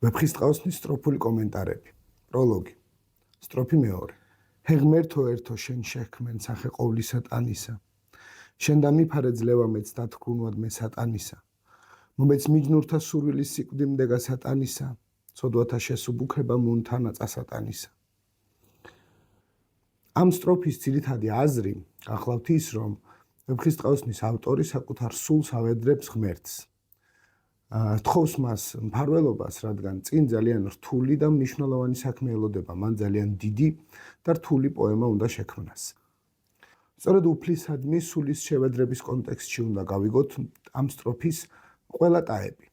ვეფხისტყაოსნის სტროფული კომენტარები. პროლოგი. სტროფი მეორე. ჰეღმერთო ერთო შენ შექმენ სახე ყოვლისა ტანისა. შენ დამიფარე ძლევა მეც დათქუნვად მე სატანისა. მომეც მიჯნურთა სურვილის სიკვდიმდეგა სატანისა. ცოდვათა შესუბუქება მუნთანა წასატანისა. ამ სტროფის ძირითადი აზრი გახლავთ ის, რომ ვეფხისტყაოსნის ავტორი საკუთარ სულს ავედრებს ღმერთს. თხოვს მას მფარველობას, რადგან წინ ძალიან რთული და მნიშვნელოვანი საქმე ელოდება, მან ძალიან დიდი და რთული პოემა უნდა შექმნას. სწორედ უფლისადმი სულის შევედრების კონტექსტში უნდა გავიგოთ ამ სტროფის ყველა ტაეპი.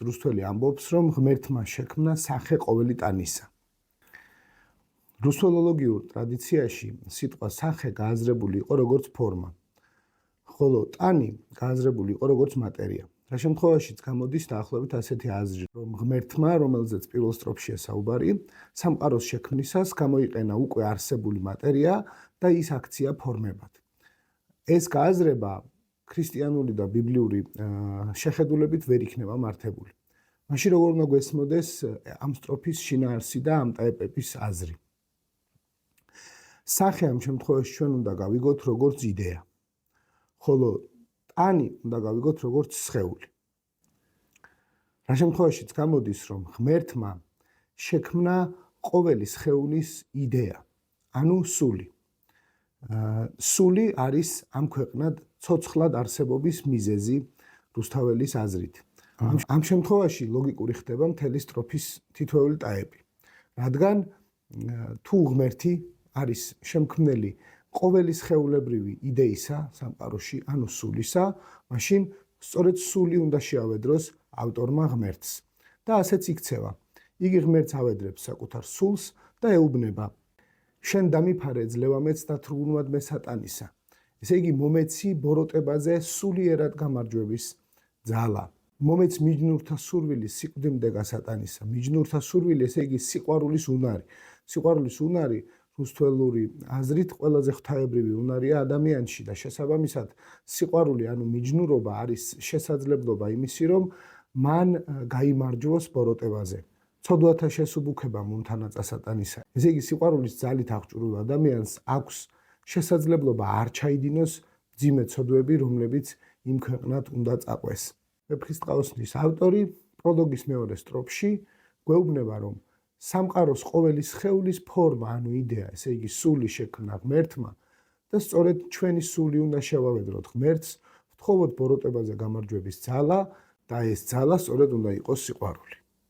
რუსთველი ამბობს, რომ ღმერთმა შექმნა სახე ყოველი ტანისა. რუსთველოლოგიურ ტრადიციაში სიტყვა სახე გააზრებული იყო როგორც ფორმა, ხოლო ტანი გააზრებული იყო როგორც მატერია. რა შემთხვევაშიც გამოდის დაახლოებით ასეთი აზრი, რომ ღმერთმა, რომელზეც პირველ სტროფშია საუბარი, სამყაროს შექმნისას გამოიყენა უკვე არსებული მატერია და ის აქცია ფორმებად. ეს გააზრება ქრისტიანული და ბიბლიური შეხედულებით ვერ იქნება მართებული. მაშინ როგორ უნდა გვესმოდეს ამ სტროფის შინაარსი და ამ ტაეპების აზრი. სახე ამ შემთხვევაში ჩვენ უნდა გავიგოთ როგორც იდეა, ხოლო ტანი უნდა გავიგოთ როგორც სხეული. რა შემთხვევაშიც გამოდის, რომ ღმერთმა შექმნა ყოველი სხეულის იდეა, ანუ სული. სული არის ამ ქვეყნად ცოცხლად არსებობის მიზეზი რუსთაველის აზრით. ამ შემთხვევაში ლოგიკური ხდება მთელი სტროფის თითოეული ტაეპი, რადგან თუ ღმერთი არის შემქმნელი ყოველი სხეულებრივი იდეისა სამყაროში, ანუ სულისა, მაშინ სწორედ სული უნდა შეავედროს ავტორმა ღმერთს. და ასეც იქცევა. იგი ღმერთს ავედრებს საკუთარ სულს და ეუბნება: შენ დამიფარე ძლევა მეც დათრგუნვად მე სატანისა. ესე იგი, მომეცი ბოროტებაზე სულიერად გამარჯვების ძალა. მომეც მიჯნურთა სურვილის სიკვდიმდეგა სატანისა. მიჯნურთა სურვილი, ესე იგი, სიყვარულის უნარი. სიყვარულის უნარი რუსთველური აზრით ყველაზე ღვთაებრივი უნარია ადამიანში და შესაბამისად სიყვარული, ანუ მიჯნურობა არის შესაძლებლობა იმისი, რომ მან გაიმარჯვოს ბოროტებაზე. ცოდვათა შესუბუქება მუნთანა წასატანისა. ესე იგი, სიყვარულის ძალით აღჭურვილ ადამიანს აქვს შესაძლებლობა არ ჩაიდინოს მძიმე ცოდვები, რომლებიც იმ ქვეყნად უნდა წაყვეს. ვეფხისტყაოსნის ავტორი პროლოგის მეორე სტროფში გვეუბნება, რომ სამყაროს ყოველი სხეულის ფორმა, ანუ იდეა, ესე იგი სული შექმნა ღმერთმა და სწორედ ჩვენი სული უნდა შევავედროთ ღმერთს, ვთხოვოთ ბოროტებაზე გამარჯვების ძალა და ეს ძალა სწორედ უნდა იყოს სიყვარული.